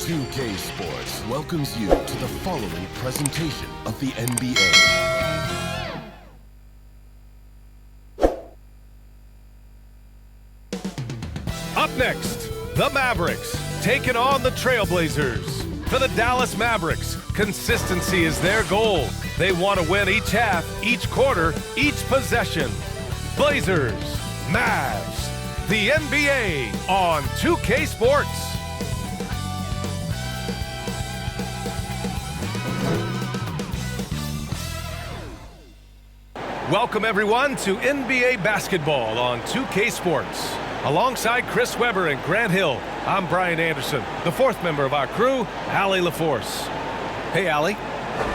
2K Sports welcomes you to the following presentation of the NBA. Up next, the Mavericks taking on the Trailblazers. For the Dallas Mavericks, consistency is their goal. They want to win each half, each quarter, each possession. Blazers, Mavs, the NBA on 2K Sports. Welcome everyone to NBA basketball on 2K Sports. Alongside Chris Webber and Grant Hill, I'm Brian Anderson, the fourth member of our crew, Allie LaForce. Hey, Allie.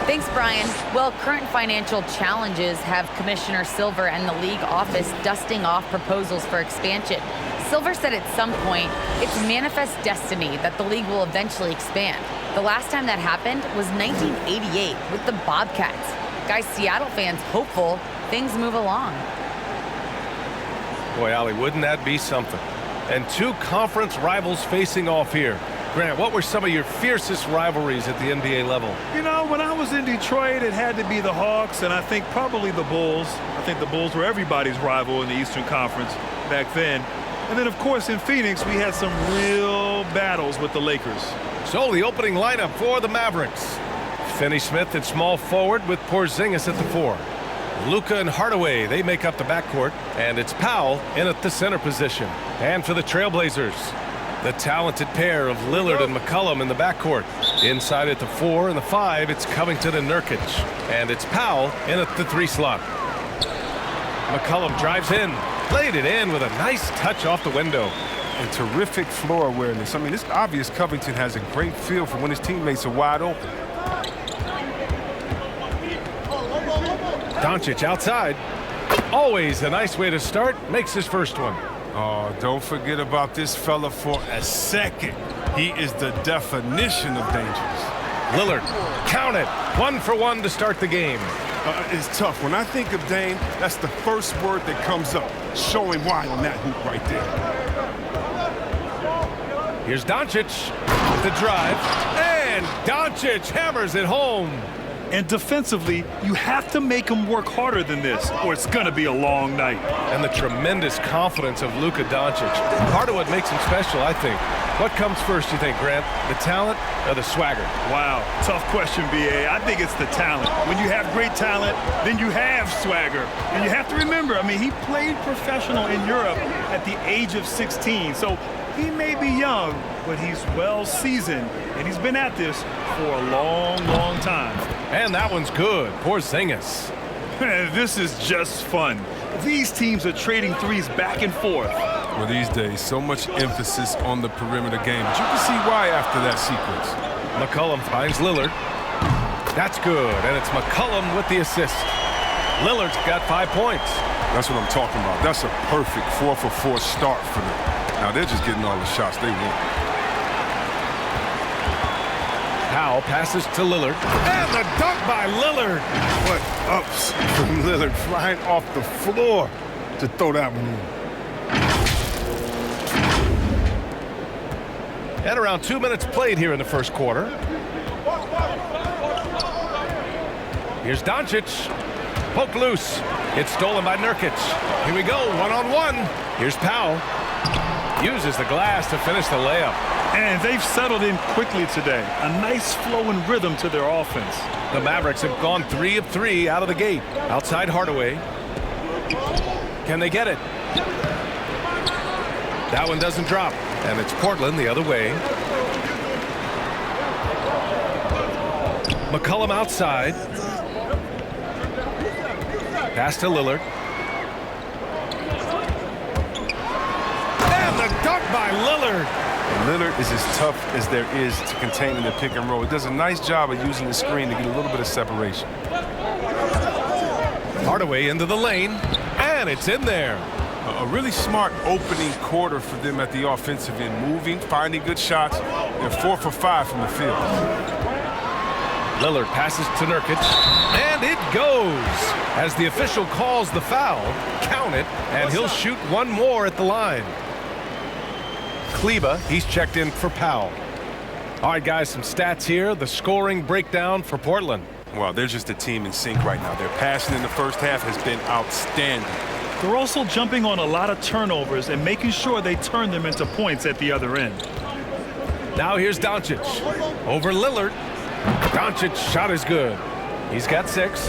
Thanks, Brian. Well, current financial challenges have Commissioner Silver and the league office dusting off proposals for expansion. Silver said at some point, it's manifest destiny that the league will eventually expand. The last time that happened was 1988 with the Bobcats. Guys, Seattle fans hopeful things move along. Boy, Allie, wouldn't that be something? And two conference rivals facing off here. Grant, what were some of your fiercest rivalries at the NBA level? You know, when I was in Detroit, it had to be the Hawks, and I think probably the Bulls. I think the Bulls were everybody's rival in the Eastern Conference back then. And then, of course, in Phoenix, we had some real battles with the Lakers. So, the opening lineup for the Mavericks. Finney-Smith at small forward with Porzingis at the 4. Luka and Hardaway, they make up the backcourt, and it's Powell in at the center position. And for the Trailblazers, the talented pair of Lillard and McCollum in the backcourt. Inside at the 4 and the 5, it's Covington and Nurkic. And it's Powell in at the 3 slot. McCollum drives in, played it in with a nice touch off the window. And terrific floor awareness. I mean, it's obvious Covington has a great feel for when his teammates are wide open. Doncic outside. Always a nice way to start. Makes his first one. Oh, don't forget about this fella for a second. He is the definition of dangerous. Lillard, count it. 1 for 1 to start the game. It's tough. When I think of Dame, that's the first word that comes up. Show him why on that hoop right there. Here's Doncic. The drive. And Doncic hammers it home. And defensively, you have to make them work harder than this, or it's going to be a long night. And the tremendous confidence of Luka Doncic. Part of what makes him special, I think. What comes first, you think, Grant? The talent or the swagger? Wow, tough question, B.A. I think it's the talent. When you have great talent, then you have swagger. And you have to remember, I mean, he played professional in Europe at the age of 16. So he may be young, but he's well seasoned, and he's been at this for a long, long time. And that one's good. Porzingis. This is just fun. These teams are trading threes back and forth. Well, these days, so much emphasis on the perimeter game. But you can see why after that sequence. McCollum finds Lillard. That's good, and it's McCollum with the assist. Lillard's got 5 points. That's what I'm talking about. That's a perfect 4 for 4 start for them. Now they're just getting all the shots they want. Powell passes to Lillard. And the dunk by Lillard. What ups from Lillard flying off the floor to throw that one in. And around 2 minutes played here in the first quarter. Here's Doncic. Poked loose. It's stolen by Nurkic. Here we go, one-on-one. Here's Powell. Uses the glass to finish the layup. And they've settled in quickly today. A nice flow and rhythm to their offense. The Mavericks have gone 3 of 3 out of the gate. Outside Hardaway. Can they get it? That one doesn't drop. And it's Portland the other way. McCollum outside. Pass to Lillard. And the dunk by Lillard. Lillard is as tough as there is to contain in the pick and roll. He does a nice job of using the screen to get a little bit of separation. Hardaway into the lane, and it's in there. A really smart opening quarter for them at the offensive end. Moving, finding good shots. They're 4 for 5 from the field. Lillard passes to Nurkic, and it goes. As the official calls the foul, count it, and he'll shoot one more at the line. Kleba, he's checked in for Powell. All right, guys, some stats here. The scoring breakdown for Portland. Well, they're just a team in sync right now. Their passing in the first half has been outstanding. They're also jumping on a lot of turnovers and making sure they turn them into points at the other end. Now here's Doncic. Over Lillard. Doncic's shot is good. He's got 6.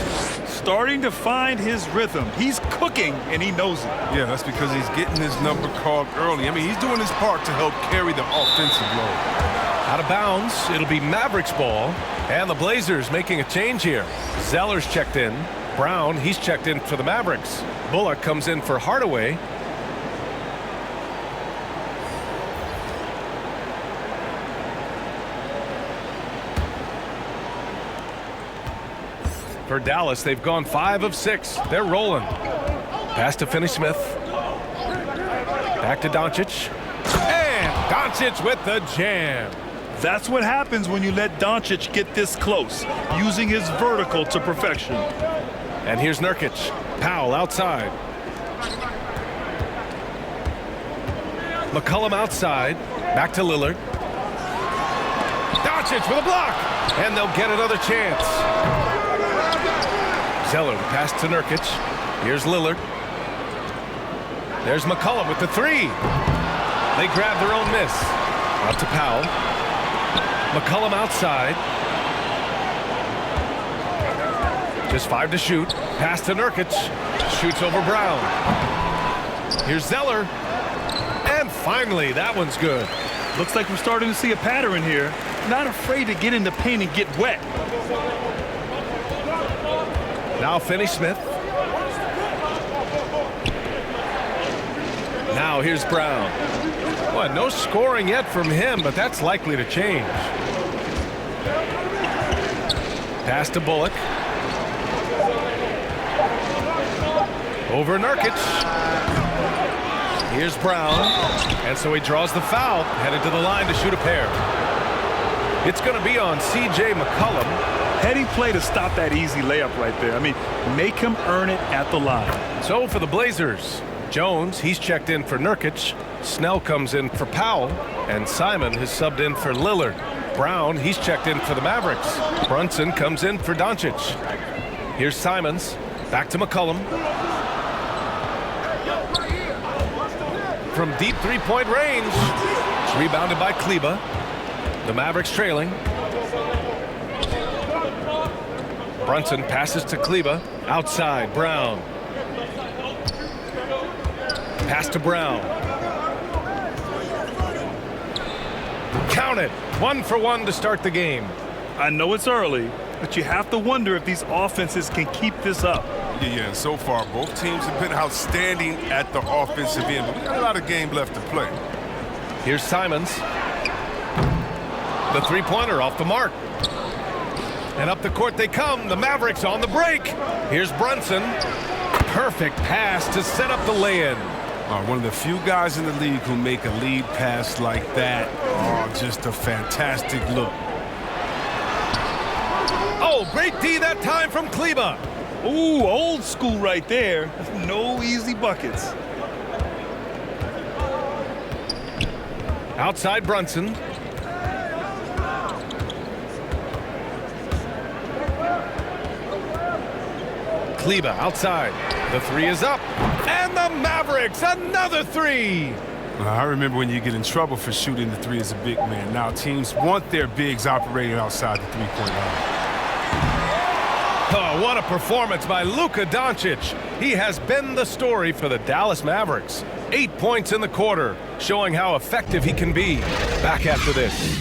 Starting to find his rhythm. He's cooking, and he knows it. Yeah, that's because he's getting his number called early. I mean, he's doing his part to help carry the offensive load. Out of bounds, it'll be Mavericks ball. And the Blazers making a change here. Zeller's checked in. Brown, he's checked in for the Mavericks. Bullock comes in for Hardaway. For Dallas, they've gone 5 of 6. They're rolling. Pass to Finney-Smith. Back to Doncic. And Doncic with the jam. That's what happens when you let Doncic get this close, using his vertical to perfection. And here's Nurkic. Powell outside. McCollum outside. Back to Lillard. Doncic with a block. And they'll get another chance. Zeller, the pass to Nurkic. Here's Lillard. There's McCollum with the 3. They grab their own miss. Up to Powell. McCollum outside. Just 5 to shoot. Pass to Nurkic. Shoots over Brown. Here's Zeller. And finally, that one's good. Looks like we're starting to see a pattern here. Not afraid to get in the paint and get wet. Now Finney-Smith. Now here's Brown. Well, no scoring yet from him, but that's likely to change. Pass to Bullock. Over Nurkic. Here's Brown. And so he draws the foul, headed to the line to shoot a pair. It's going to be on C.J. McCollum. Heady play to stop that easy layup right there. I mean, make him earn it at the line. So for the Blazers, Jones, he's checked in for Nurkic. Snell comes in for Powell. And Simon has subbed in for Lillard. Brown, he's checked in for the Mavericks. Brunson comes in for Doncic. Here's Simons. Back to McCollum. From deep three-point range. It's rebounded by Kleba. The Mavericks trailing. Brunson passes to Kleba. Outside, Brown. Pass to Brown. Count it. 1 for 1 to start the game. I know it's early, but you have to wonder if these offenses can keep this up. Yeah, and so far, both teams have been outstanding at the offensive end, but we got a lot of game left to play. Here's Simons. The three-pointer off the mark. And up the court they come. The Mavericks on the break. Here's Brunson. Perfect pass to set up the lay-in. One of the few guys in the league who make a lead pass like that. Oh, just a fantastic look. Oh, great D that time from Kleba. Ooh, old school right there. No easy buckets. Outside Brunson. Kleba outside. The 3 is up. And the Mavericks, another 3. I remember when you get in trouble for shooting the 3 as a big man. Now teams want their bigs operating outside the three-point line. Oh, what a performance by Luka Doncic. He has been the story for the Dallas Mavericks. 8 points in the quarter, showing how effective he can be. Back after this.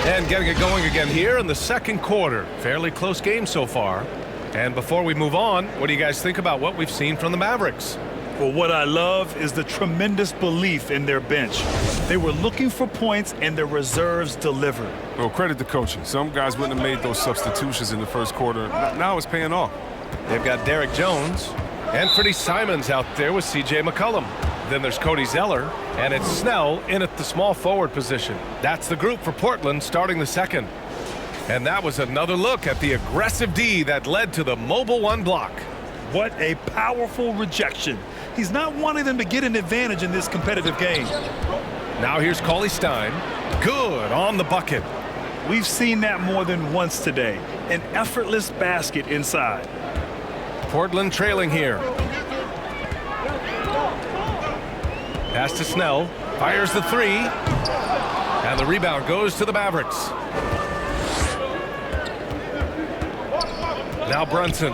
And getting it going again here in the second quarter. Fairly close game so far. And before we move on, what do you guys think about what we've seen from the Mavericks? Well, what I love is the tremendous belief in their bench. They were looking for points, and their reserves delivered. Well, credit to coaching. Some guys wouldn't have made those substitutions in the first quarter. Now it's paying off. They've got Derek Jones. Anthony Simons out there with C.J. McCollum. Then there's Cody Zeller, and it's Snell in at the small forward position. That's the group for Portland starting the second. And that was another look at the aggressive D that led to the mobile 1 block. What a powerful rejection. He's not wanting them to get an advantage in this competitive game. Now here's Cauley Stein. Good on the bucket. We've seen that more than once today. An effortless basket inside. Portland trailing here. Pass to Snell. Fires the three. And the rebound goes to the Mavericks. Now Brunson.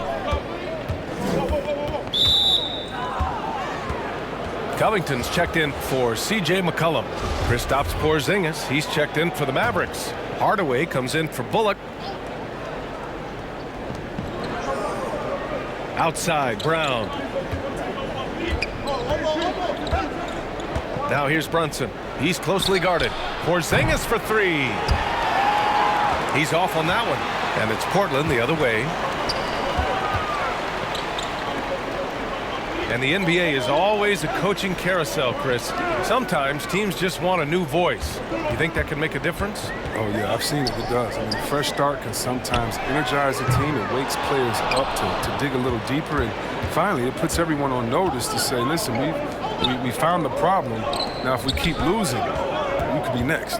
Covington's checked in for C.J. McCollum. Kristaps Porzingis, he's checked in for the Mavericks. Hardaway comes in for Bullock. Outside, Brown. Now here's Brunson. He's closely guarded. Porzingis for three. He's off on that one. And it's Portland the other way. And the NBA is always a coaching carousel, Chris. Sometimes teams just want a new voice. You think that can make a difference? Oh, yeah, I've seen it. It does. I mean, a fresh start can sometimes energize a team. It wakes players up to dig a little deeper. And finally, it puts everyone on notice to say, listen, we found the problem. Now, if we keep losing, we could be next.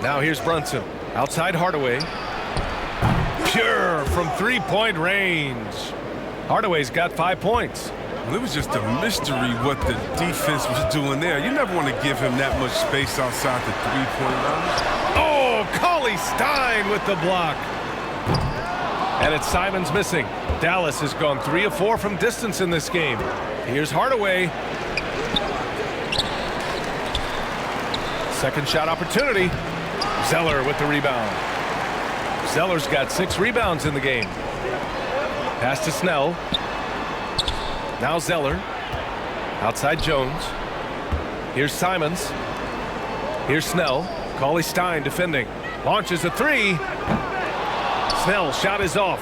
Now here's Brunson. Outside Hardaway. Pure from three-point range. Hardaway's got 5 points. Well, it was just a mystery what the defense was doing there. You never want to give him that much space outside the three-point line. Oh, Cauley Stein with the block. And it's Simons missing. Dallas has gone 3 of 4 from distance in this game. Here's Hardaway. Second shot opportunity. Zeller with the rebound. Zeller's got 6 rebounds in the game. Pass to Snell. Now Zeller. Outside Jones. Here's Simons. Here's Snell. Cauley Stein defending. Launches a three. Snell's shot is off.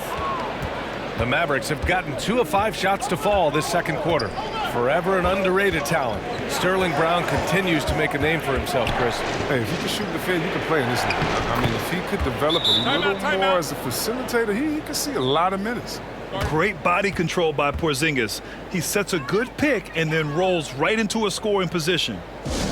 The Mavericks have gotten 2 of 5 shots to fall this second quarter. Forever an underrated talent. Sterling Brown continues to make a name for himself, Chris. Hey, if he can shoot the field, you can play in this league. I mean, if he could develop a little more as a facilitator, he could see a lot of minutes. Great body control by Porzingis. He sets a good pick and then rolls right into a scoring position.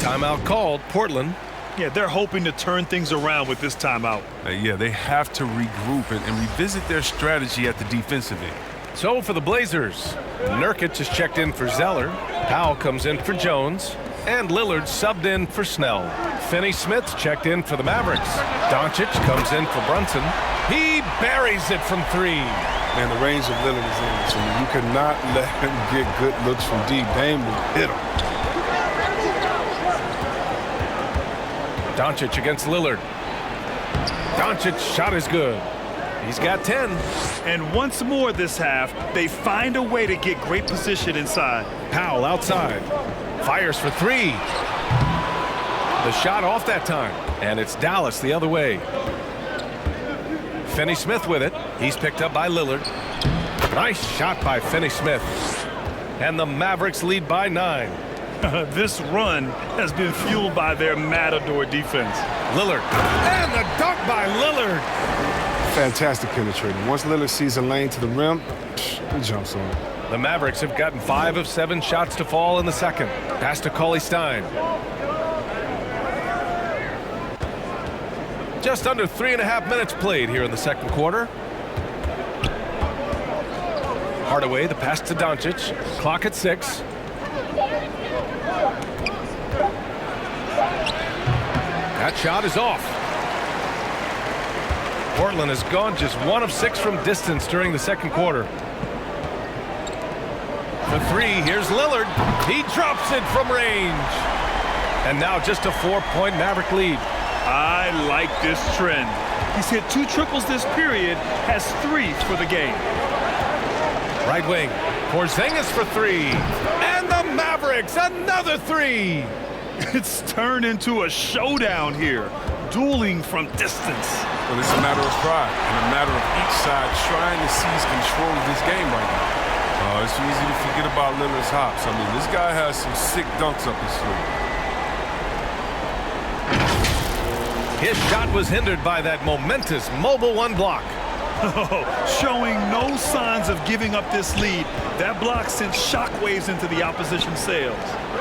Timeout called, Portland. Yeah, they're hoping to turn things around with this timeout. Yeah, they have to regroup and revisit their strategy at the defensive end. So for the Blazers, Nurkic is checked in for Zeller. Powell comes in for Jones. And Lillard subbed in for Snell. Finney-Smith's checked in for the Mavericks. Doncic comes in for Brunson. He buries it from three. And the range of Lillard is in. So you cannot let him get good looks from deep. Dame will hit him. Doncic against Lillard. Doncic's shot is good. He's got 10. And once more this half, they find a way to get great position inside. Powell outside. Fires for three. The shot off that time. And it's Dallas the other way. Finney-Smith with it. He's picked up by Lillard. Nice shot by Finney-Smith. And the Mavericks lead by 9. This run has been fueled by their Matador defense. Lillard. And the dunk by Lillard. Fantastic penetrating. Once Lillard sees a lane to the rim, he jumps on it. The Mavericks have gotten 5 of 7 shots to fall in the second. Pass to Cauley Stein. Just under 3.5 minutes played here in the second quarter. Hardaway, the pass to Doncic. Clock at 6. That shot is off. Portland has gone just 1 of 6 from distance during the second quarter. For three, here's Lillard. He drops it from range. And now just a 4-point Maverick lead. I like this trend. He's hit 2 triples this period, has 3 for the game. Right wing, Porzingis for 3. And the Mavericks, another 3. It's turned into a showdown here, dueling from distance. Well, it's a matter of pride and a matter of each side trying to seize control of this game right now. It's easy to forget about Lillard's hops. I mean, this guy has some sick dunks up his sleeve. His shot was hindered by that momentous mobile 1 block. Showing no signs of giving up this lead. That block sent shockwaves into the opposition sails.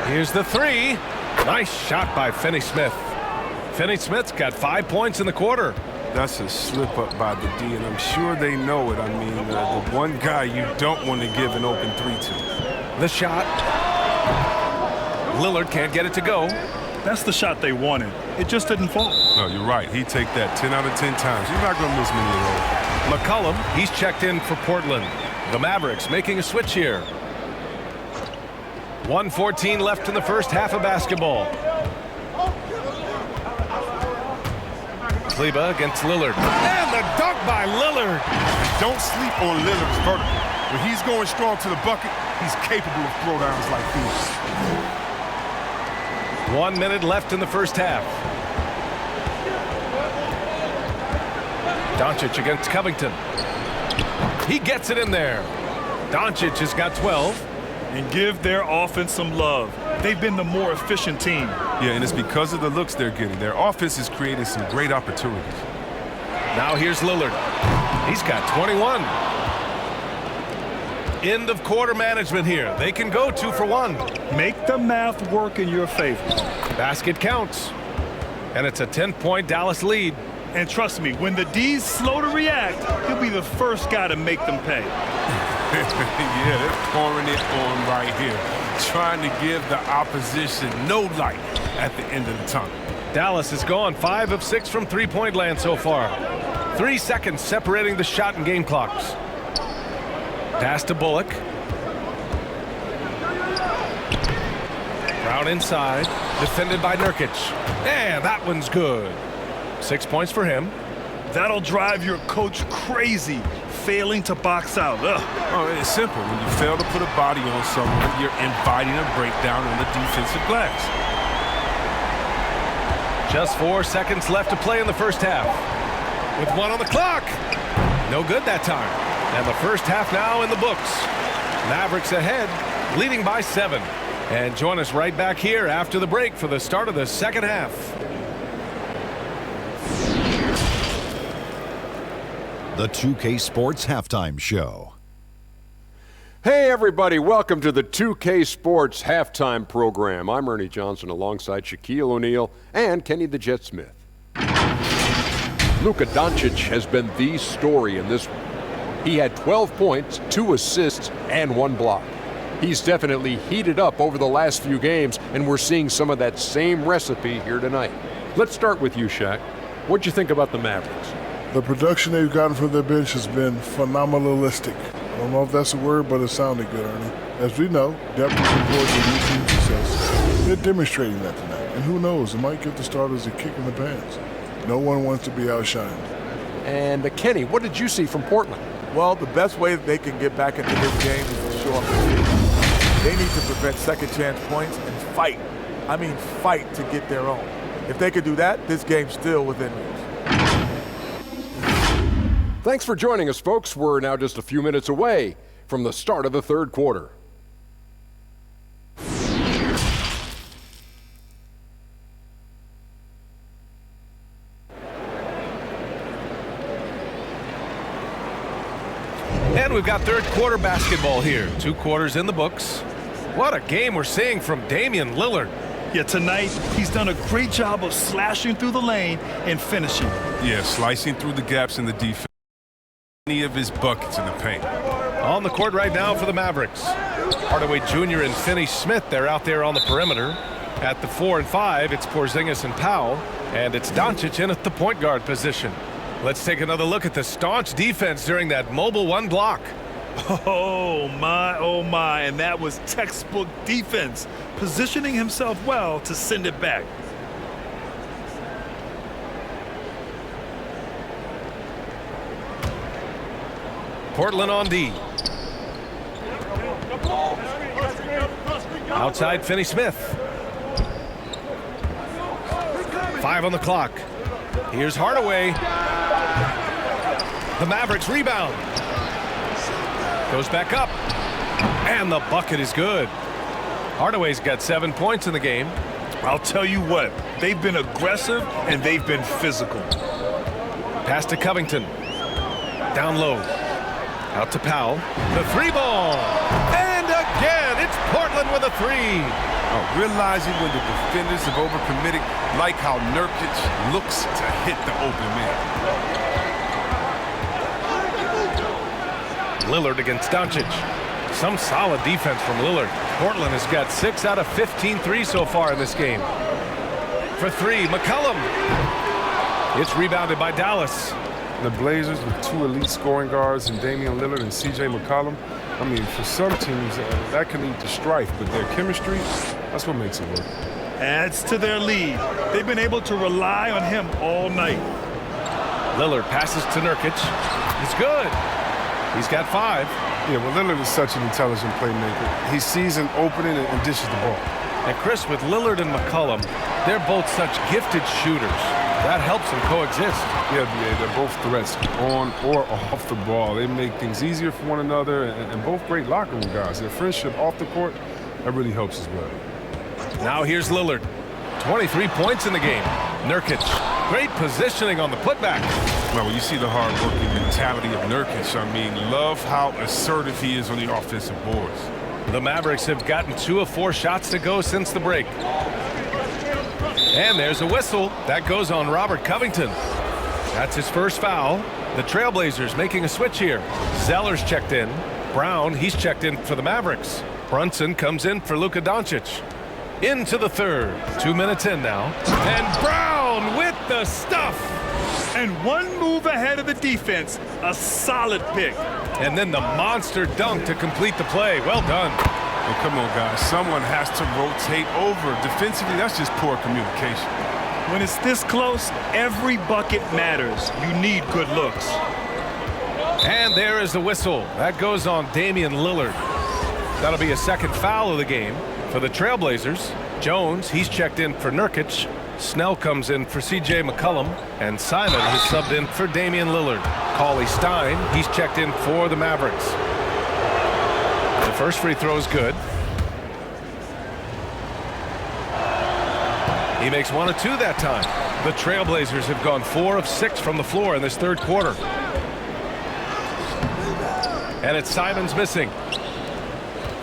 Here's the three. Nice shot by Finney-Smith. Finney-Smith's got 5 points in the quarter. That's a slip up by the D, and I'm sure they know it. I mean, the one guy you don't want to give an open three to. The shot. Lillard can't get it to go. That's the shot they wanted. It just didn't fall. No, you're right. He'd take that 10 out of 10 times. You're not going to miss many of those. McCollum, he's checked in for Portland. The Mavericks making a switch here. 1:14 left in the first half of basketball. Kleber against Lillard. And the dunk by Lillard. Don't sleep on Lillard's vertical. When he's going strong to the bucket, he's capable of throwdowns like these. 1 minute left in the first half. Doncic against Covington. He gets it in there. Doncic has got 12. And give their offense some love. They've been the more efficient team. Yeah, and it's because of the looks they're getting. Their offense is creating some great opportunities. Now here's Lillard. He's got 21. End of quarter management here. They can go 2 for 1. Make the math work in your favor. Basket counts. And it's a 10-point Dallas lead. And trust me, when the D's slow to react, he'll be the first guy to make them pay. Yeah, they're pouring it on right here. Trying to give the opposition no light at the end of the tunnel. Dallas has gone 5 of 6 from three-point land so far. 3 seconds separating the shot and game clocks. Pass to Bullock. Brown inside. Defended by Nurkic. And that one's good. 6 points for him. That'll drive your coach crazy, failing to box out. Ugh. Oh, it's simple. When you fail to put a body on someone, you're inviting a breakdown on the defensive glass. Just 4 seconds left to play in the first half. With 1 on the clock. No good that time. And the first half now in the books. Mavericks ahead, leading by 7. And join us right back here after the break for the start of the second half. The 2K Sports Halftime Show. Hey everybody, welcome to the 2K Sports Halftime Program. I'm Ernie Johnson alongside Shaquille O'Neal and Kenny the Jet Smith. Luka Doncic has been the story in this one. He had 12 points, 2 assists, and 1 block. He's definitely heated up over the last few games, and we're seeing some of that same recipe here tonight. Let's start with you, Shaq. What'd you think about the Mavericks? The production they've gotten from their bench has been phenomenalistic. I don't know if that's a word, but it sounded good, Ernie. As we know, depth is important to new team success. They're demonstrating that tonight. And who knows, it might give the starters a kick in the pants. No one wants to be outshined. And Kenny, what did you see from Portland? Well, the best way that they can get back into this game is to show up the field. They need to prevent second chance points and fight. I mean fight to get their own. If they could do that, this game's still within reach. Thanks for joining us, folks. We're now just a few minutes away from the start of the third quarter. And we've got third quarter basketball here. 2 quarters in the books. What a game we're seeing from Damian Lillard. Yeah, tonight he's done a great job of slashing through the lane and finishing. Yeah, slicing through the gaps in the defense. Any of his buckets in the paint. On the court right now for the Mavericks. Hardaway Jr. and Finney-Smith, they're out there on the perimeter. At the 4 and 5, it's Porzingis and Powell. And it's Doncic in at the point guard position. Let's take another look at the staunch defense during that mobile 1 block. Oh my, and that was textbook defense, positioning himself well to send it back. Portland on D. Outside Finney-Smith. 5 on the clock. Here's Hardaway. The Mavericks rebound. Goes back up. And the bucket is good. Hardaway's got 7 points in the game. I'll tell you what, they've been aggressive and they've been physical. Pass to Covington. down low. Out to Powell. The three ball. And again, it's Portland with a three. Realizing when the defenders have overcommitted, like how Nurkic looks to hit the open man. Lillard against Doncic. Some solid defense from Lillard. Portland has got 6 out of 15 threes so far in this game. For three, McCollum. It's rebounded by Dallas. The Blazers with 2 elite scoring guards in Damian Lillard and C.J. McCollum. I mean, for some teams, that can lead to strife, but their chemistry, that's what makes it work. Adds to their lead. They've been able to rely on him all night. Lillard passes to Nurkic. It's good. He's got 5. Yeah, well, Lillard is such an intelligent playmaker. He sees an opening and dishes the ball. And Chris, with Lillard and McCollum, they're both such gifted shooters. That helps them coexist. Yeah, they're both threats on or off the ball. They make things easier for one another, and both great locker room guys. Their friendship off the court, that really helps as well. Now here's Lillard. 23 points in the game. Nurkic, great positioning on the putback. Well, when you see the hard-working mentality of Nurkic, I mean, love how assertive he is on the offensive boards. The Mavericks have gotten 2 of 4 shots to go since the break. And there's a whistle. That goes on Robert Covington. That's his first foul. The Trailblazers making a switch here. Zeller's checked in. Brown, he's checked in for the Mavericks. Brunson comes in for Luka Doncic. Into the third. 2 minutes in now. And Brown with the stuff. And one move ahead of the defense. A solid pick. And then the monster dunk to complete the play. Well done. Hey, come on, guys. Someone has to rotate over. Defensively, that's just poor communication. When it's this close, every bucket matters. You need good looks. And there is the whistle. That goes on Damian Lillard. That'll be a second foul of the game for the Trailblazers. Jones, he's checked in for Nurkic. Snell comes in for C.J. McCollum. And Simon has subbed in for Damian Lillard. Cauley Stein, he's checked in for the Mavericks. The first free throw is good. He makes 1 of 2 that time. The Trailblazers have gone 4 of 6 from the floor in this third quarter. And it's Simon's missing.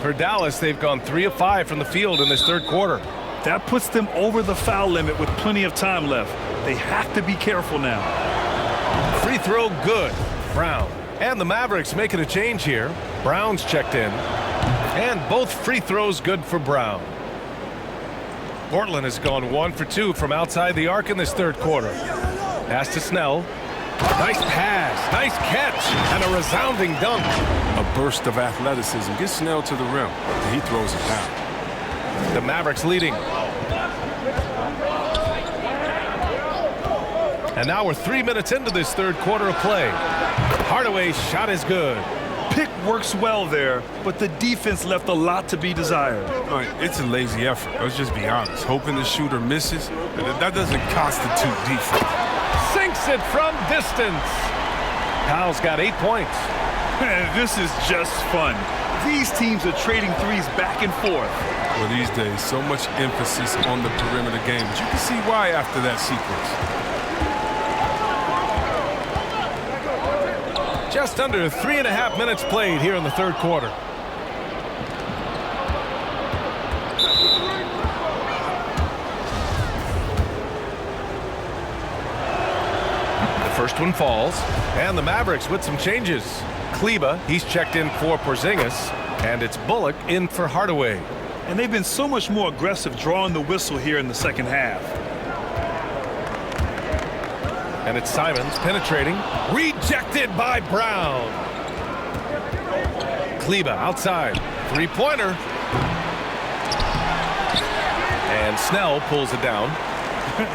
For Dallas, they've gone 3 of 5 from the field in this third quarter. That puts them over the foul limit with plenty of time left. They have to be careful now. Free throw good. Brown. And the Mavericks making a change here. Brown's checked in. And both free throws good for Brown. Portland has gone 1 for 2 from outside the arc in this third quarter. Pass to Snell. Nice pass. Nice catch. And a resounding dunk. A burst of athleticism. Gets Snell to the rim. And he throws it down. The Mavericks leading. And now we're 3 minutes into this third quarter of play. Hardaway's shot is good. Pick works well there, but the defense left a lot to be desired. All right, it's a lazy effort. Let's just be honest. Hoping the shooter misses, that doesn't constitute defense. Sinks it from distance. Powell's got 8 points. Man, this is just fun. These teams are trading threes back and forth. Well, these days, so much emphasis on the perimeter game, but you can see why after that sequence. Just under 3.5 minutes played here in the third quarter. The first one falls, and the Mavericks with some changes. Kleba, he's checked in for Porzingis, and it's Bullock in for Hardaway. And they've been so much more aggressive drawing the whistle here in the second half. And it's Simons penetrating. Rejected by Brown. Kleba outside. Three-pointer. And Snell pulls it down.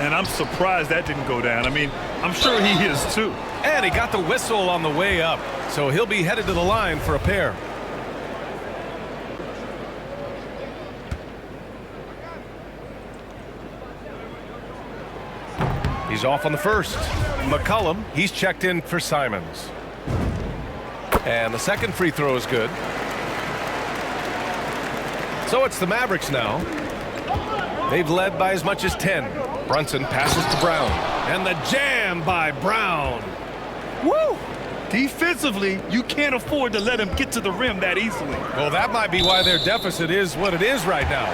And I'm surprised that didn't go down. I mean, I'm sure he is too. And he got the whistle on the way up. So he'll be headed to the line for a pair. He's off on the first. McCollum, he's checked in for Simons. And the second free throw is good. So it's the Mavericks now. They've led by as much as 10. Brunson passes to Brown. And the jam by Brown. Woo! Defensively, you can't afford to let him get to the rim that easily. Well, that might be why their deficit is what it is right now.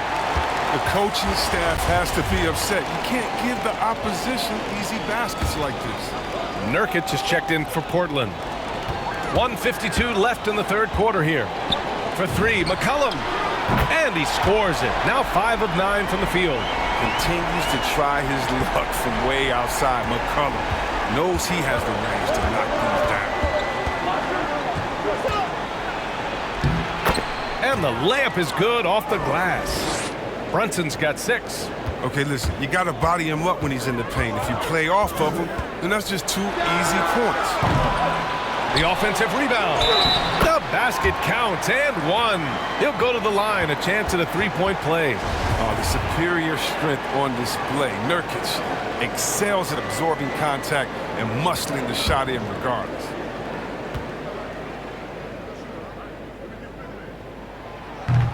The coaching staff has to be upset. You can't give the opposition easy baskets like this. Nurkic is checked in for Portland. 1:52 left in the third quarter here. For three, McCollum. And he scores it. Now 5 of 9 from the field. Continues to try his luck from way outside. McCollum knows he has the range to knock things down. And the layup is good off the glass. Brunson's got 6. Okay, listen, you got to body him up when he's in the paint. If you play off of him, then that's just 2 easy points. The offensive rebound. The basket counts and 1. He'll go to the line, a chance at a 3-point play. Oh, the superior strength on display. Nurkic excels at absorbing contact and muscling the shot in regardless.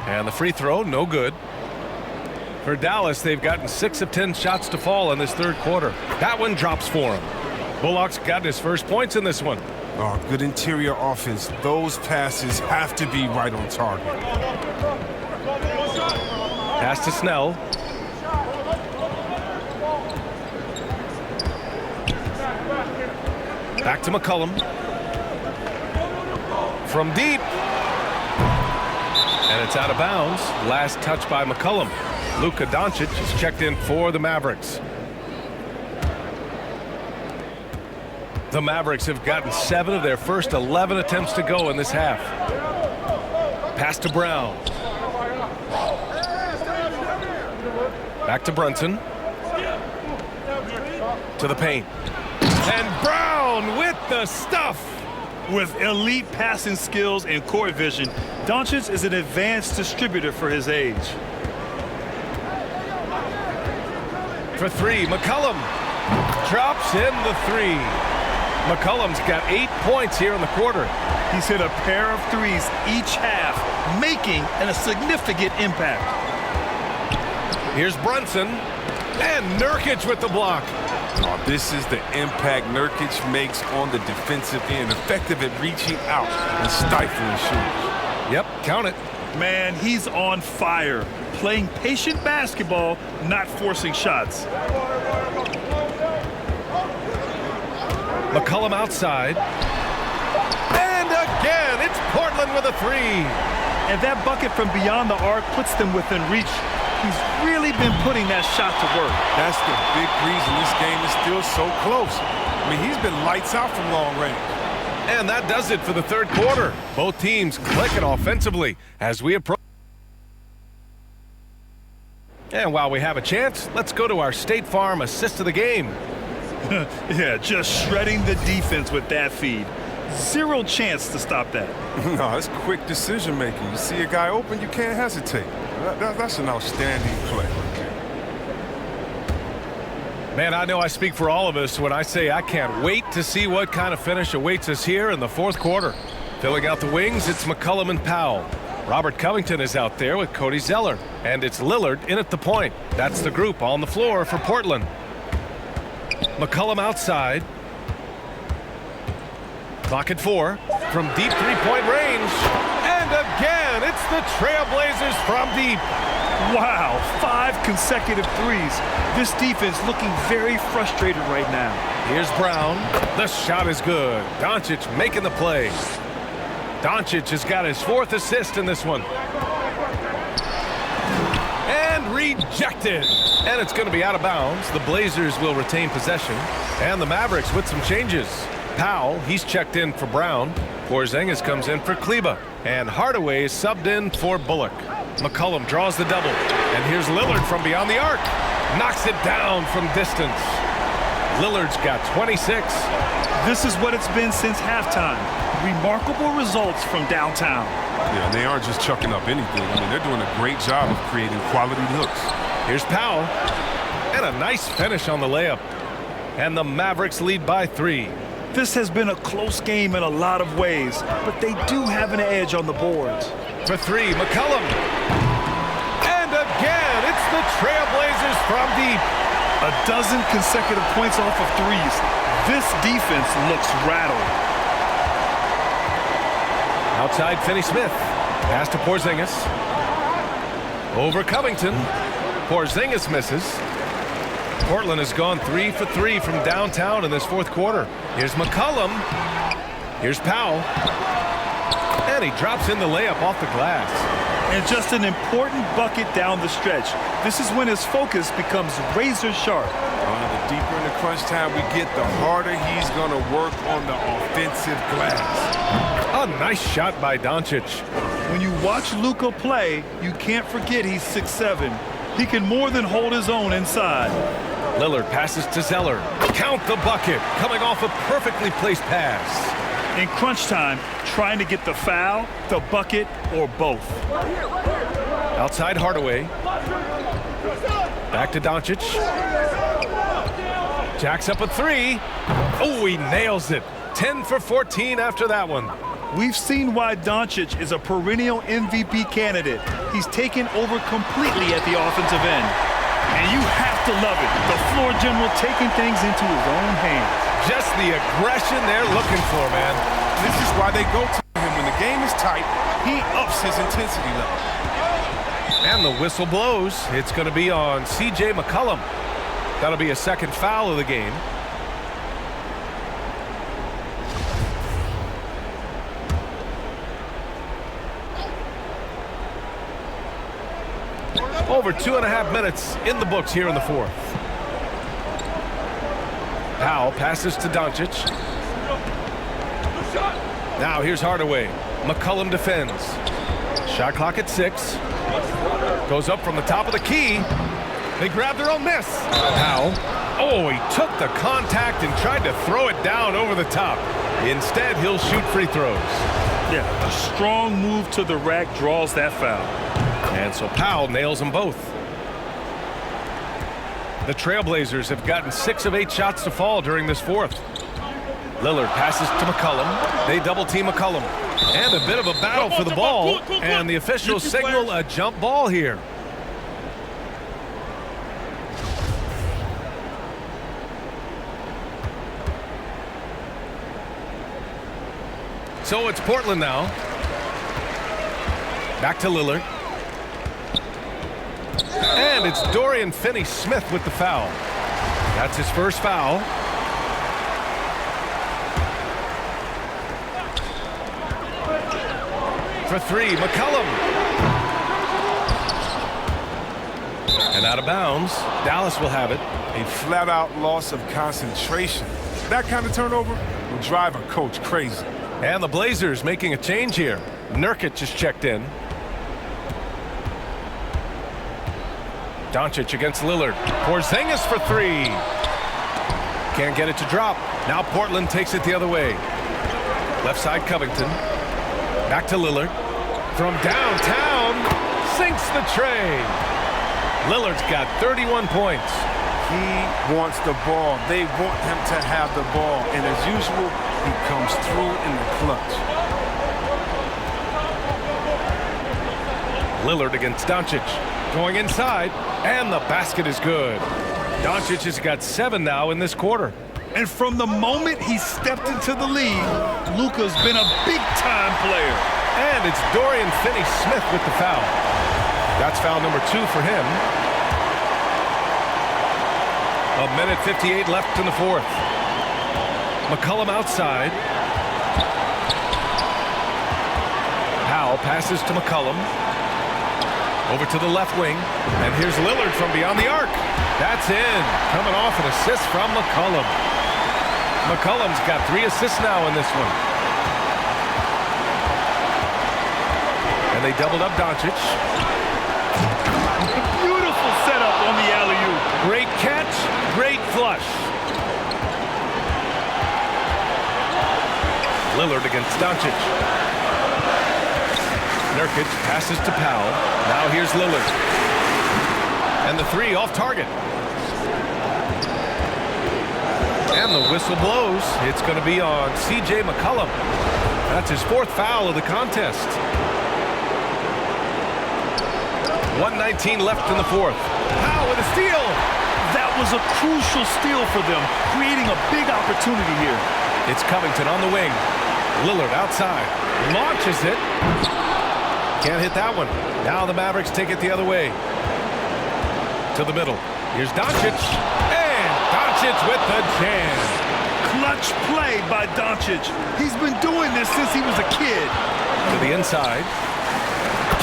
And the free throw, no good. For Dallas, they've gotten 6 of 10 shots to fall in this third quarter. That one drops for him. Bullock's got his first points in this one. Oh, good interior offense. Those passes have to be right on target. Pass to Snell. Back to McCollum. From deep. And it's out of bounds. Last touch by McCollum. Luka Doncic is checked in for the Mavericks. The Mavericks have gotten 7 of their first 11 attempts to go in this half. Pass to Brown. Back to Brunson. To the paint. And Brown with the stuff. With elite passing skills and court vision, Doncic is an advanced distributor for his age. For three, McCollum drops in the 3. McCollum's got 8 points here in the quarter. He's hit a pair of threes each half, making a significant impact. Here's Brunson and Nurkic with the block. Oh, this is the impact Nurkic makes on the defensive end, effective at reaching out and stifling shooters. Yep, count it. Man, he's on fire, playing patient basketball, not forcing shots. McCollum outside. And again, it's Portland with a 3. And that bucket from beyond the arc puts them within reach. He's really been putting that shot to work. That's the big reason this game is still so close. I mean, he's been lights out from long range. And that does it for the third quarter. Both teams clicking offensively as we approach. And while we have a chance, let's go to our State Farm assist of the game. Yeah, just shredding the defense with that feed. Zero chance to stop that. No, it's quick decision making. You see a guy open, you can't hesitate. That's an outstanding play. Man, I know I speak for all of us when I say I can't wait to see what kind of finish awaits us here in the fourth quarter. Filling out the wings, it's McCollum and Powell. Robert Covington is out there with Cody Zeller. And it's Lillard in at the point. That's the group on the floor for Portland. McCollum outside. Clock at 4. From deep three-point range. And again, it's the Trailblazers from deep. Wow, 5 consecutive threes. This defense looking very frustrated right now. Here's Brown. The shot is good. Doncic making the play. Doncic has got his 4th assist in this one. And rejected. And it's going to be out of bounds. The Blazers will retain possession. And the Mavericks with some changes. Powell, he's checked in for Brown. Porzingis comes in for Kleba. And Hardaway is subbed in for Bullock. McCollum draws the double. And here's Lillard from beyond the arc. Knocks it down from distance. Lillard's got 26. This is what it's been since halftime. Remarkable results from downtown. Yeah, and they aren't just chucking up anything. I mean, they're doing a great job of creating quality looks. Here's Powell. And a nice finish on the layup. And the Mavericks lead by 3. This has been a close game in a lot of ways, but they do have an edge on the boards. For 3, McCollum. And again, it's the Trailblazers from deep. A dozen consecutive points off of threes. This defense looks rattled. Outside Finney-Smith. Pass to Porzingis. Over Covington. Porzingis misses. Portland has gone 3 for 3 from downtown in this fourth quarter. Here's McCollum. Here's Powell. And he drops in the layup off the glass. And just an important bucket down the stretch. This is when his focus becomes razor sharp. The deeper in the crunch time we get, the harder he's going to work on the offensive glass. A nice shot by Doncic. When you watch Luka play, you can't forget he's 6'7". He can more than hold his own inside. Lillard passes to Zeller. Count the bucket. Coming off a perfectly placed pass. In crunch time, trying to get the foul, the bucket, or both. Outside Hardaway. Back to Doncic. Jacks up a three. Oh, he nails it. 10 for 14 after that one. We've seen why Doncic is a perennial MVP candidate. He's taken over completely at the offensive end. And you have to love it. The floor general taking things into his own hands. Just the aggression they're looking for, man. This is why they go to him. When the game is tight, he ups his intensity level. And the whistle blows. It's going to be on C.J. McCollum. That'll be a second foul of the game. Over 2.5 minutes in the books here in the fourth. Powell passes to Doncic. Now here's Hardaway. McCollum defends. Shot clock at 6. Goes up from the top of the key. They grab their own miss. Powell. Oh, he took the contact and tried to throw it down over the top. Instead, he'll shoot free throws. Yeah, a strong move to the rack draws that foul. And so Powell nails them both. The Trailblazers have gotten 6 of 8 shots to fall during this fourth. Lillard passes to McCollum. They double team McCollum. And a bit of a battle for the ball. And the officials signal a jump ball here. So it's Portland now. Back to Lillard. And it's Dorian Finney-Smith with the foul. That's his first foul. For 3, McCollum. And out of bounds. Dallas will have it. A flat-out loss of concentration. That kind of turnover will drive a coach crazy. And the Blazers making a change here. Nurkic just checked in. Doncic against Lillard. Porzingis for 3. Can't get it to drop. Now Portland takes it the other way. Left side Covington. Back to Lillard. From downtown. Sinks the tray. Lillard's got 31 points. He wants the ball. They want him to have the ball. And as usual, he comes through in the clutch. Lillard against Doncic. Going inside. And the basket is good. Doncic has got 7 now in this quarter. And from the moment he stepped into the league, Luka's been a big-time player. And it's Dorian Finney-Smith with the foul. That's foul number 2 for him. 1:58 left in the fourth. McCollum outside. Powell passes to McCollum. Over to the left wing. And here's Lillard from beyond the arc. That's in. Coming off an assist from McCollum. McCollum's got 3 assists now in this one. And they doubled up Doncic. Beautiful setup on the alley-oop. Great catch, great flush. Lillard against Doncic. Nurkic passes to Powell. Now here's Lillard. And the 3 off target. And the whistle blows. It's going to be on C.J. McCollum. That's his 4th foul of the contest. 1:19 left in the fourth. Powell with a steal. That was a crucial steal for them, creating a big opportunity here. It's Covington on the wing. Lillard outside. Launches it. Can't hit that one. Now the Mavericks take it the other way. To the middle. Here's Doncic. And Doncic with the jam. Clutch play by Doncic. He's been doing this since he was a kid. To the inside.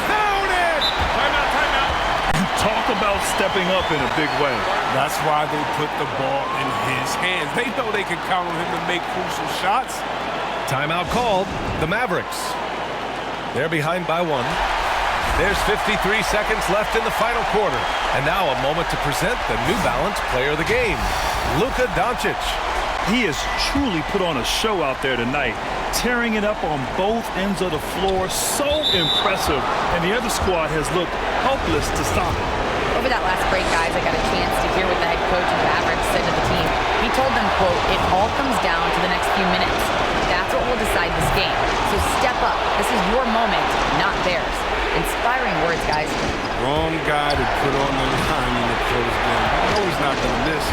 Count it! Timeout, timeout. Talk about stepping up in a big way. That's why they put the ball in his hands. They know they can count on him to make crucial shots. Timeout called. The Mavericks. They're behind by 1. There's 53 seconds left in the final quarter. And now a moment to present the New Balance Player of the Game, Luka Doncic. He has truly put on a show out there tonight, tearing it up on both ends of the floor. So impressive. And the other squad has looked helpless to stop it. Over that last break, guys, I got a chance to hear what the head coach of the Mavericks said to the team. He told them, quote, "It all comes down to the next few minutes. That's what will decide this game. So step up. This is your moment, not theirs." Inspiring words, guys. Wrong guy to put on the line in the close game. I know he's not going to miss.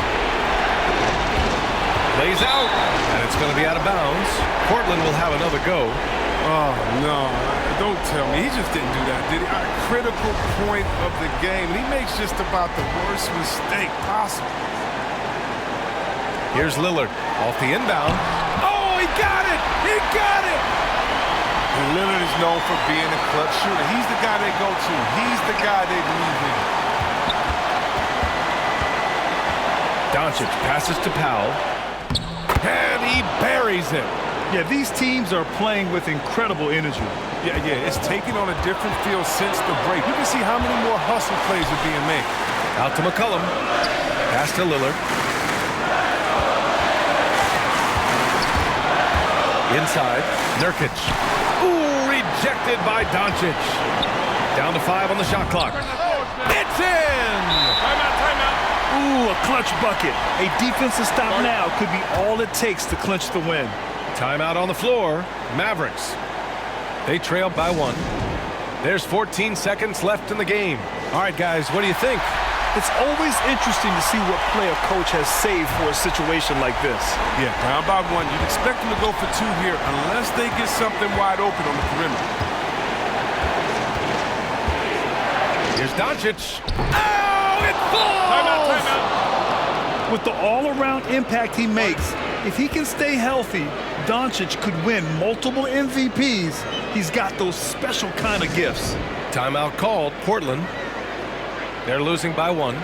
Plays out, and it's going to be out of bounds. Portland will have another go. Oh, no. Don't tell me. He just didn't do that, did he? A critical point of the game. He makes just about the worst mistake possible. Here's Lillard off the inbound. Oh, he got it! He got it! And Lillard is known for being a clutch shooter. He's the guy they go to. He's the guy they believe in. Doncic passes to Powell. And he buries it. Yeah, these teams are playing with incredible energy. Yeah, it's taken on a different feel since the break. You can see how many more hustle plays are being made. Out to McCollum. Pass to Lillard. Inside, Nurkic. Ooh, rejected by Doncic. Down to 5 on the shot clock. It's in! Timeout. Ooh, a clutch bucket. A defensive stop now could be all it takes to clinch the win. Timeout on the floor. Mavericks. They trail by 1. There's 14 seconds left in the game. All right, guys, what do you think? It's always interesting to see what play a coach has saved for a situation like this. Yeah, down by 1. You'd expect them to go for 2 here unless they get something wide open on the perimeter. Here's Doncic. Oh, it falls! Timeout. With the all-around impact he makes, if he can stay healthy, Doncic could win multiple MVPs. He's got those special kind of gifts. Timeout called. Portland. They're losing by 1.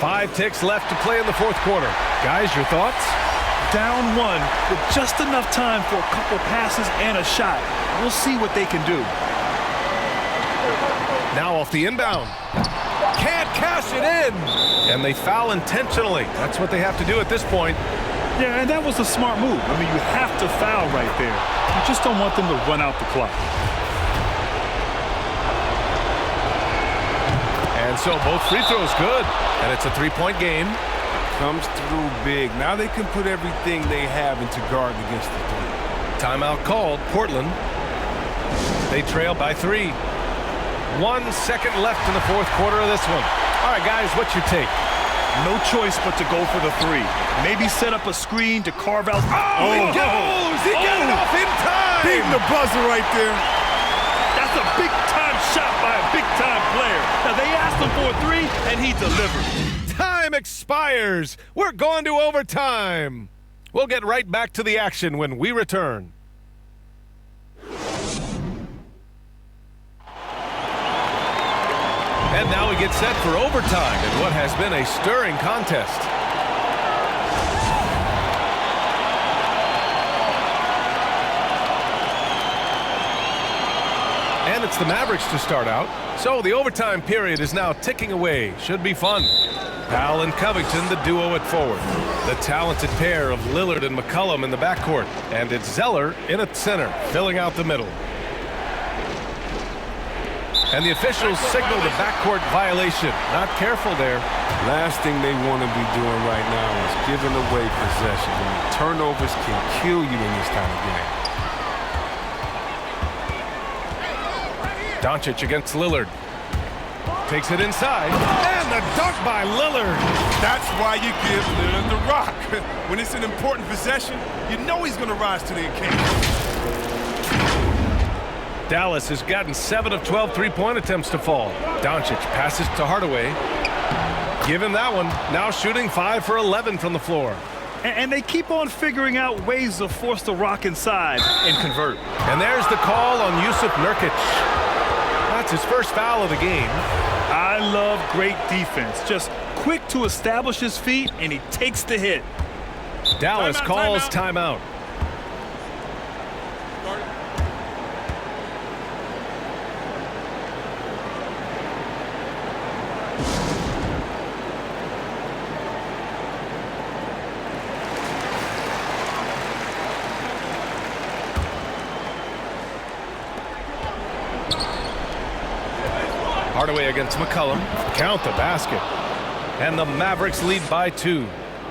5 ticks left to play in the fourth quarter. Guys, your thoughts? Down 1 with just enough time for a couple passes and a shot. We'll see what they can do. Now off the inbound. Can't cash it in. And they foul intentionally. That's what they have to do at this point. Yeah, and that was a smart move. I mean, you have to foul right there. You just don't want them to run out the clock. And so both free throws good. And it's a 3-point game. Comes through big. Now they can put everything they have into guard against the 3. Timeout called. Portland. They trail by 3. 1 second left in the fourth quarter of this one. All right, guys, what's your take? No choice but to go for the 3. Maybe set up a screen to carve out. Oh, he goes! He got it off in time! Beating the buzzer right there. That's a big-time shot by a big-time player. Now, they asked him for a 3, and he delivered. Time expires. We're going to overtime. We'll get right back to the action when we return. And now we get set for overtime in what has been a stirring contest. And it's the Mavericks to start out. So the overtime period is now ticking away. Should be fun. Powell and Covington, the duo at forward. The talented pair of Lillard and McCollum in the backcourt. And it's Zeller in at center, filling out the middle. And the officials signaled a backcourt violation. Not careful there. Last thing they want to be doing right now is giving away possession. I mean, turnovers can kill you in this kind of game. Doncic against Lillard. Takes it inside. And the dunk by Lillard. That's why you give Lillard the rock. When it's an important possession, you know he's going to rise to the occasion. Dallas has gotten 7 of 12 three-point attempts to fall. Doncic passes to Hardaway. Give him that one. Now shooting 5 for 11 from the floor. And they keep on figuring out ways to force the rock inside and convert. And there's the call on Yusuf Nurkic. That's his first foul of the game. I love great defense. Just quick to establish his feet, and he takes the hit. Dallas calls timeout. Hardaway against McCollum. Count the basket. And the Mavericks lead by 2.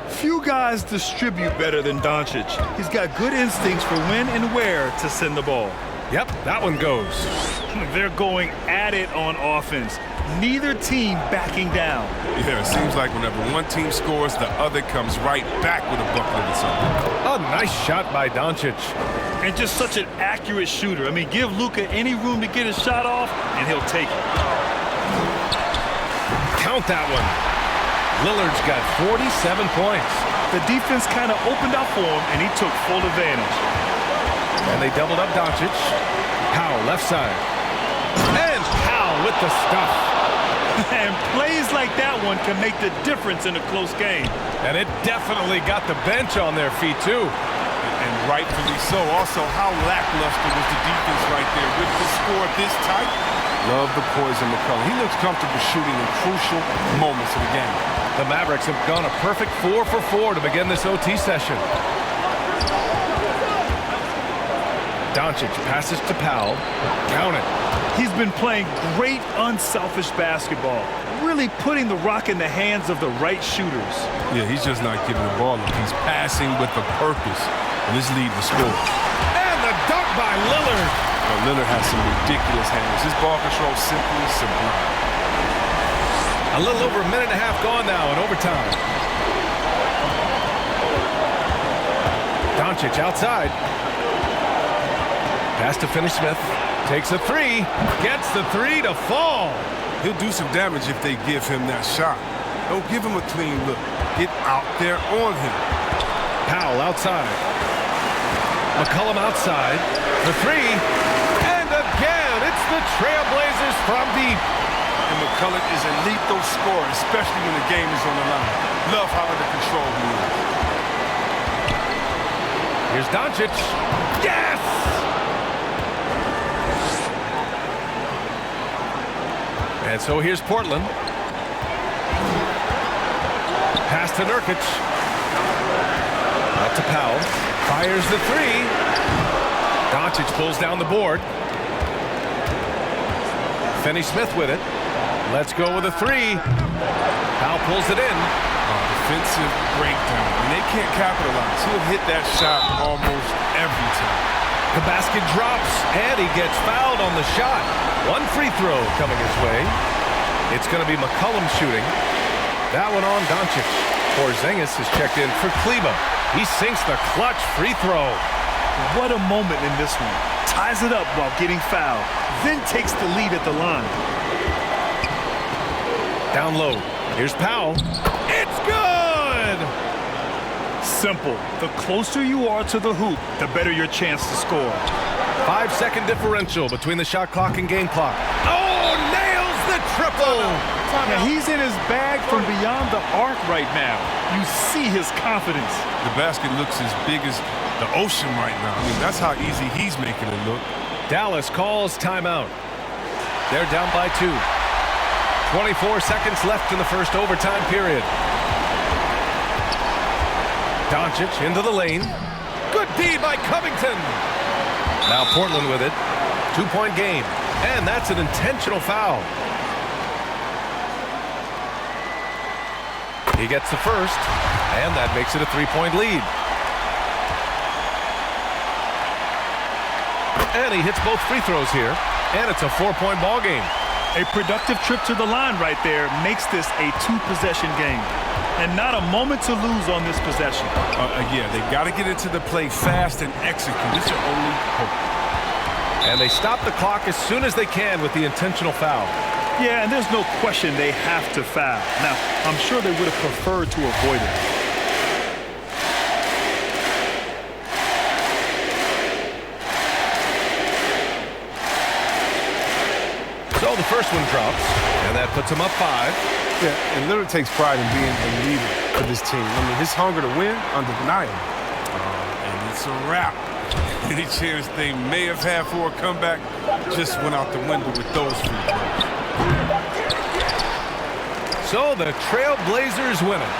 Few guys distribute better than Doncic. He's got good instincts for when and where to send the ball. Yep, that one goes. They're going at it on offense. Neither team backing down. Yeah, it seems like whenever one team scores, the other comes right back with a bucket or something. A nice shot by Doncic. And just such an accurate shooter. I mean, give Luka any room to get his shot off, and he'll take it. Count that one. Lillard's got 47 points. The defense kind of opened up for him, and he took full advantage. And they doubled up Doncic. Powell left side. And Powell with the stuff. And plays like that one can make the difference in a close game. And it definitely got the bench on their feet, too. And rightfully so. Also, how lackluster was the defense right there with the score this tight? Love the poise in McCollum. He looks comfortable shooting in crucial moments of the game. The Mavericks have gone a perfect 4 for 4 to begin this OT session. Doncic passes to Powell. Count it. He's been playing great, unselfish basketball. Really putting the rock in the hands of the right shooters. Yeah, he's just not giving the ball up. He's passing with a purpose. And this lead was scored. And the dunk by Lillard. Well, Lillard has some ridiculous hands. His ball control simply sublime. A little over a minute and a half gone now in overtime. Doncic outside. Pass to Finney-Smith. Takes a 3. Gets the 3 to fall. He'll do some damage if they give him that shot. Don't give him a clean look. Get out there on him. Powell outside. McCollum outside. The 3. And again, it's the Trailblazers from deep. And McCollum is a lethal scorer, especially when the game is on the line. Love how under control he is. Here's Doncic. Yes! And so here's Portland. Pass to Nurkic. Out to Powell. Fires the 3. Doncic pulls down the board. Finney-Smith with it. Let's go with a 3. Powell pulls it in. Defensive breakdown. And they can't capitalize. He'll hit that shot almost every time. The basket drops, and he gets fouled on the shot. One free throw coming his way. It's going to be McCollum shooting. That one on Doncic. Porzingis is checked in for Kleba. He sinks the clutch free throw. What a moment in this one. Ties it up while getting fouled. Then takes the lead at the line. Down low. Here's Powell. It's good! Simple. The closer you are to the hoop, the better your chance to score. 5-second differential between the shot clock and game clock. Oh, nails the triple! Now he's in his bag from beyond the arc right now. You see his confidence. The basket looks as big as the ocean right now. I mean, that's how easy he's making it look. Dallas calls timeout. They're down by 2. 24 seconds left in the first overtime period. Doncic into the lane. Good D by Covington. Now Portland with it. 2-point game. And that's an intentional foul. He gets the first, and that makes it a 3-point lead. And he hits both free throws here, and it's a 4-point ball game. A productive trip to the line right there makes this a 2-possession game. And not a moment to lose on this possession. Yeah, they got to get into the play fast and execute. It's your only hope. And they stop the clock as soon as they can with the intentional foul. Yeah, and there's no question they have to foul. Now, I'm sure they would have preferred to avoid it. So the first one drops, and that puts them up 5. Yeah, and literally takes pride in being a leader for this team. I mean, his hunger to win, undeniable. And it's a wrap. Any chance they may have had for a comeback just went out the window with those free throws. So the Trailblazers win it.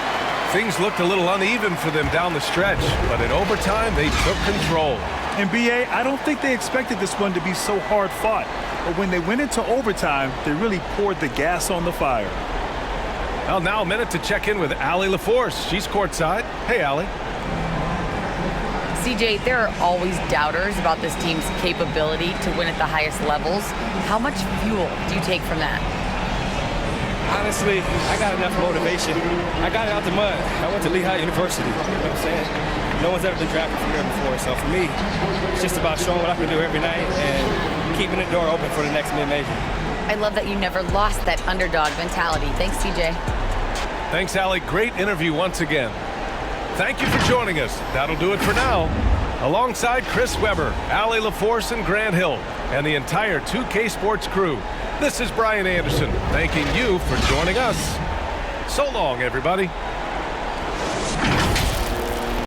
Things looked a little uneven for them down the stretch, but in overtime, they took control. And BA, I don't think they expected this one to be so hard fought. But when they went into overtime, they really poured the gas on the fire. Well, now a minute to check in with Allie LaForce. She's courtside. Hey, Allie. CJ, there are always doubters about this team's capability to win at the highest levels. How much fuel do you take from that? Honestly, I got enough motivation. I got it out the mud. I went to Lehigh University. You know what I'm saying? No one's ever been drafted from here before. So for me, it's just about showing what I can do every night and keeping the door open for the next mid-major. I love that you never lost that underdog mentality. Thanks, CJ. Thanks, Allie. Great interview once again. Thank you for joining us. That'll do it for now. Alongside Chris Webber, Allie LaForce, and Grant Hill, and the entire 2K Sports crew, this is Brian Anderson, thanking you for joining us. So long, everybody.